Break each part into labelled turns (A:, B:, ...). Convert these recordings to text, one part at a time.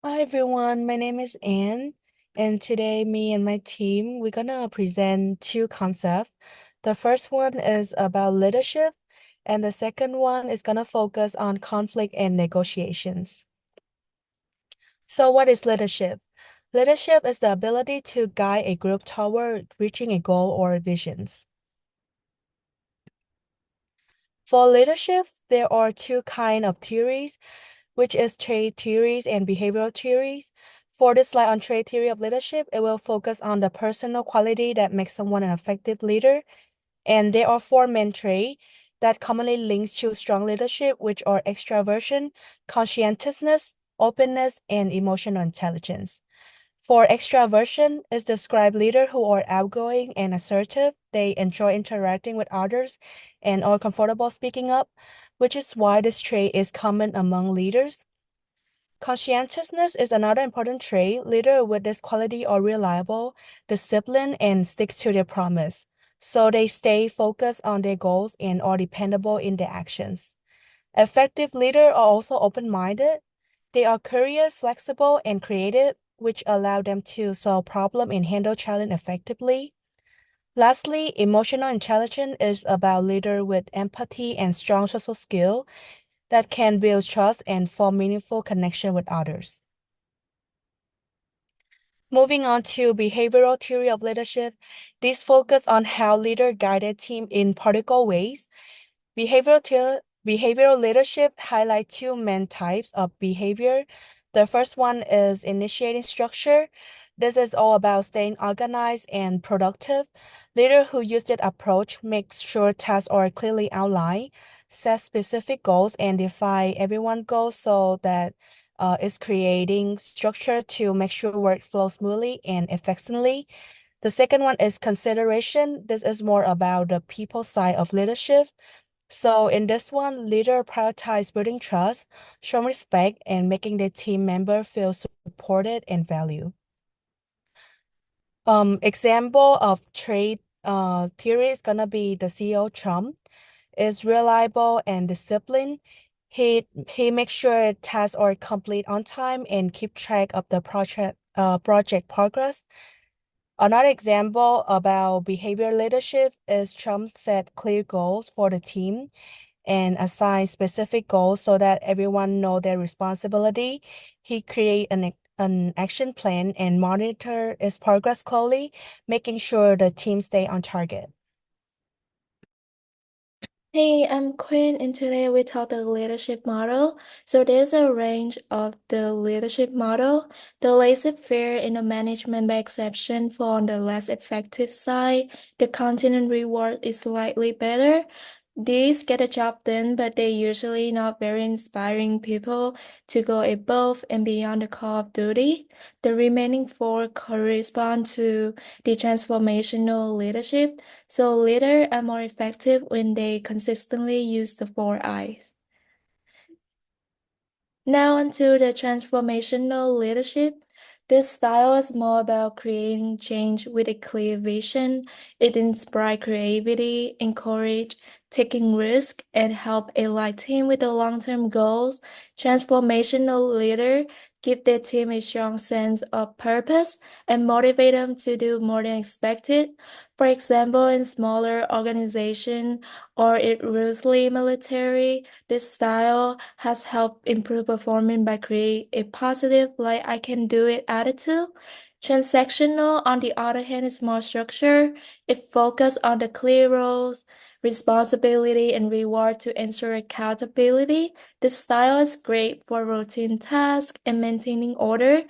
A: Hi everyone, my name is Anne, and today me and my team we're gonna present two concepts. The first one is about leadership, and the second one is gonna focus on conflict and negotiations. So what is leadership? Leadership is the ability to guide a group toward reaching a goal or visions. For leadership, there are two kind of theories, which is trait theories and behavioral theories. For this slide on trait theory of leadership, it will focus on the personal quality that makes someone an effective leader. And there are four main traits that commonly links to strong leadership, which are extraversion, conscientiousness, openness, and emotional intelligence. For extraversion is describe leader who are outgoing and assertive. They enjoy interacting with others and are comfortable speaking up, which is why this trait is common among leaders. Conscientiousness is another important trait. Leaders with this quality are reliable, disciplined, and sticks to their promise. So they stay focused on their goals and are dependable in their actions. Effective leaders are also open-minded. They are curious, flexible, and creative, which allow them to solve problems and handle challenge effectively. Lastly, emotional intelligence is about leader with empathy and strong social skill that can build trust and form meaningful connection with others. Moving on to behavioral theory of leadership, this focus on how leader guided team in practical ways. Behavioral leadership highlight two main types of behavior. The first one is initiating structure. This is all about staying organized and productive. Leader who use that approach makes sure tasks are clearly outlined, set specific goals, and define everyone goals so that it's creating structure to make sure work flows smoothly and effectively. The second one is consideration. This is more about the people side of leadership. So in this one, leader prioritize building trust, showing respect, and making the team member feel supported and valued. Example of trade theory is gonna be the CEO Trump is reliable and disciplined. He makes sure tasks are complete on time and keep track of the project progress. Another example about behavior leadership is Trump set clear goals for the team and assign specific goals so that everyone know their responsibility. He create an action plan and monitor its progress closely, making sure the team stay on target.
B: Hey, I'm Quinn, and today we talk the leadership model. So there's a range of the leadership model. The laissez-faire in the management by exception fall on the less effective side. The content reward is slightly better. These get the job done, but they usually not very inspiring people to go above and beyond the call of duty. The remaining four correspond to the transformational leadership. So leaders are more effective when they consistently use the four I's. Now onto the transformational leadership. This style is more about creating change with a clear vision. It inspires creativity, encourage taking risk, and help align team with the long-term goals. Transformational leader give their team a strong sense of purpose and motivate them to do more than expected. For example, in smaller organization or it loosely military, this style has helped improve performance by creating a positive, like I can do it attitude. Transactional, on the other hand, is more structured. It focuses on the clear roles, responsibility, and reward to ensure accountability. This style is great for routine tasks and maintaining order.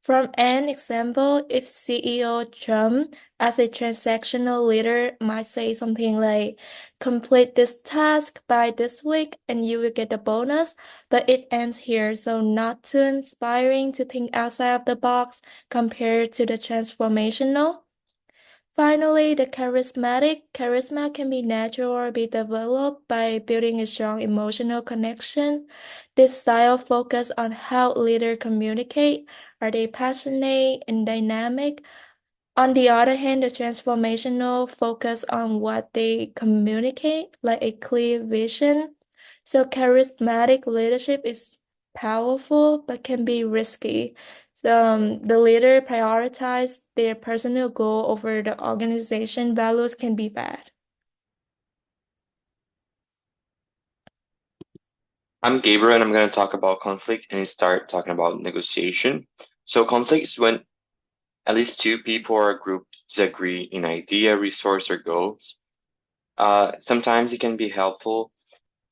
B: From an example, if CEO Trump, as a transactional leader, might say something like, complete this task by this week and you will get the bonus, but it ends here, so not too inspiring to think outside of the box compared to the transformational. Finally, the charismatic. Charisma can be natural or be developed by building a strong emotional connection. This style focuses on how leaders communicate. Are they passionate and dynamic? On the other hand, the transformational focus on what they communicate, like a clear vision. So charismatic leadership is powerful but can be risky. The leader prioritize their personal goal over the organization values can be bad.
C: I'm Gabriel, and I'm going to talk about conflict and start talking about negotiation. So, conflict is when at least two people or a group disagree in idea, resource, or goals. Sometimes it can be helpful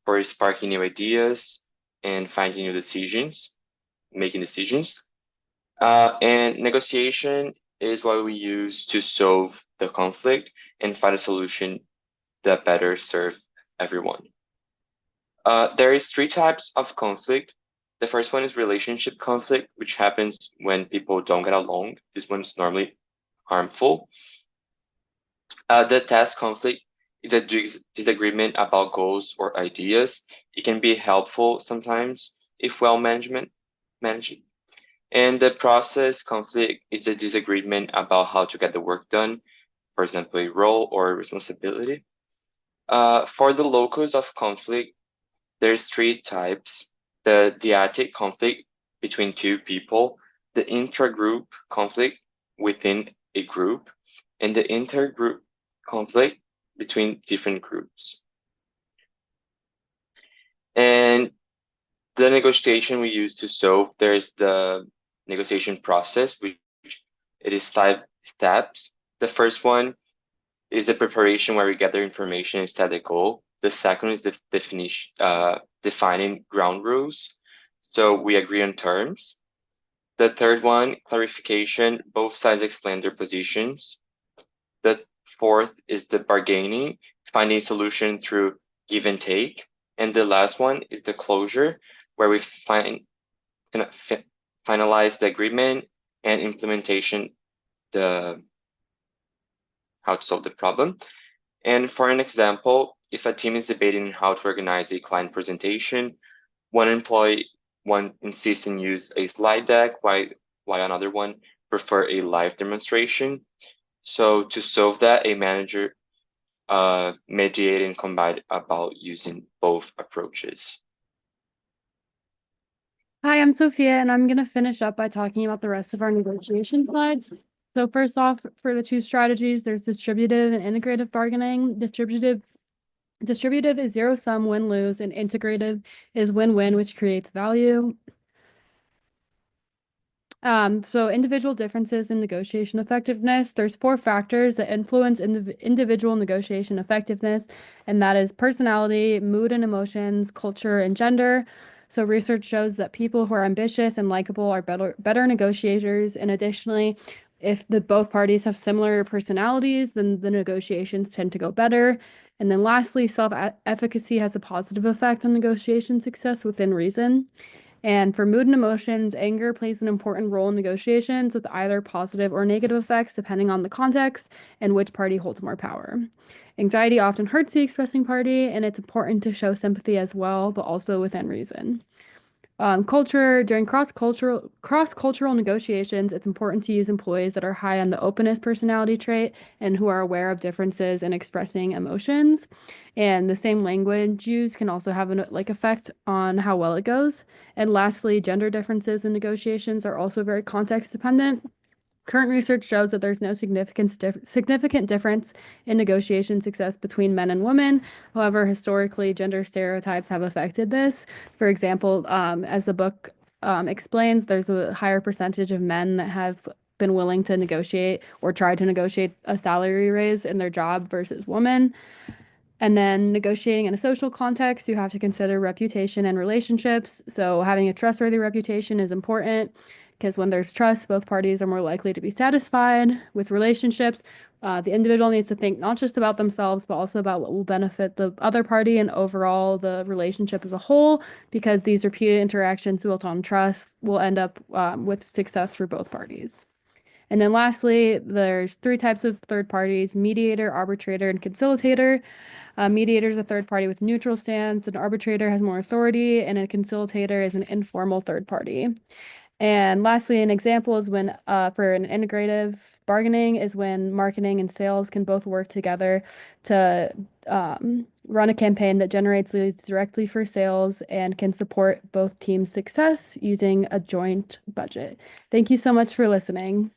C: for sparking new ideas and finding new decisions, making decisions. And negotiation is what we use to solve the conflict and find a solution that better serve everyone. There is three types of conflict. The first one is relationship conflict, which happens when people don't get along. This one is normally harmful. The task conflict is a disagreement about goals or ideas. It can be helpful sometimes if well managed. And the process conflict is a disagreement about how to get the work done, for example, a role or a responsibility. For the locus of conflict, there's three types: the dyadic conflict between two people, the intragroup conflict within a group, and the intergroup conflict between different groups. And the negotiation we use to solve, there's the negotiation process, which it is 5 steps. The first one is the preparation where we gather information and set a goal. The second is the defining ground rules. So we agree on terms. The third one, clarification. Both sides explain their positions. The fourth is the bargaining, finding a solution through give and take. And the last one is the closure, where we finalize the agreement and implementation, the how to solve the problem. And for an example, if a team is debating how to organize a client presentation, one insists on use a slide deck, while another one prefer a live demonstration. So to solve that, a manager mediate and combine about using both approaches.
D: Hi, I'm Sophia, and I'm going to finish up by talking about the rest of our negotiation slides. So first off, for the two strategies, there's distributive and integrative bargaining. Distributive is zero-sum win-lose, and integrative is win-win, which creates value. So individual differences in negotiation effectiveness. There's 4 factors that influence individual negotiation effectiveness, and that is personality, mood and emotions, culture, and gender. So research shows that people who are ambitious and likable are better negotiators, and additionally, if both parties have similar personalities, then the negotiations tend to go better. And then lastly, self-efficacy has a positive effect on negotiation success within reason. And for mood and emotions, anger plays an important role in negotiations with either positive or negative effects depending on the context and which party holds more power. Anxiety often hurts the expressing party, and it's important to show sympathy as well, but also within reason. Culture, during cross-cultural negotiations, it's important to use employees that are high on the openness personality trait and who are aware of differences in expressing emotions. And the same language used can also have an effect on how well it goes. And lastly, gender differences in negotiations are also very context dependent. Current research shows that there's no significant difference in negotiation success between men and women. However, historically, gender stereotypes have affected this. For example, as the book explains, there's a higher percentage of men that have been willing to negotiate or try to negotiate a salary raise in their job versus women. And then negotiating in a social context, you have to consider reputation and relationships. So having a trustworthy reputation is important because when there's trust, both parties are more likely to be satisfied. With relationships, the individual needs to think not just about themselves, but also about what will benefit the other party and overall the relationship as a whole, because these repeated interactions built on trust will end up with success for both parties. And then lastly, there's 3 types of third parties: mediator, arbitrator, and conciliator. A mediator is a third party with neutral stance, an arbitrator has more authority, and a conciliator is an informal third party. And lastly, an example is when for an integrative bargaining is when marketing and sales can both work together to run a campaign that generates leads directly for sales and can support both teams' success using a joint budget. Thank you so much for listening.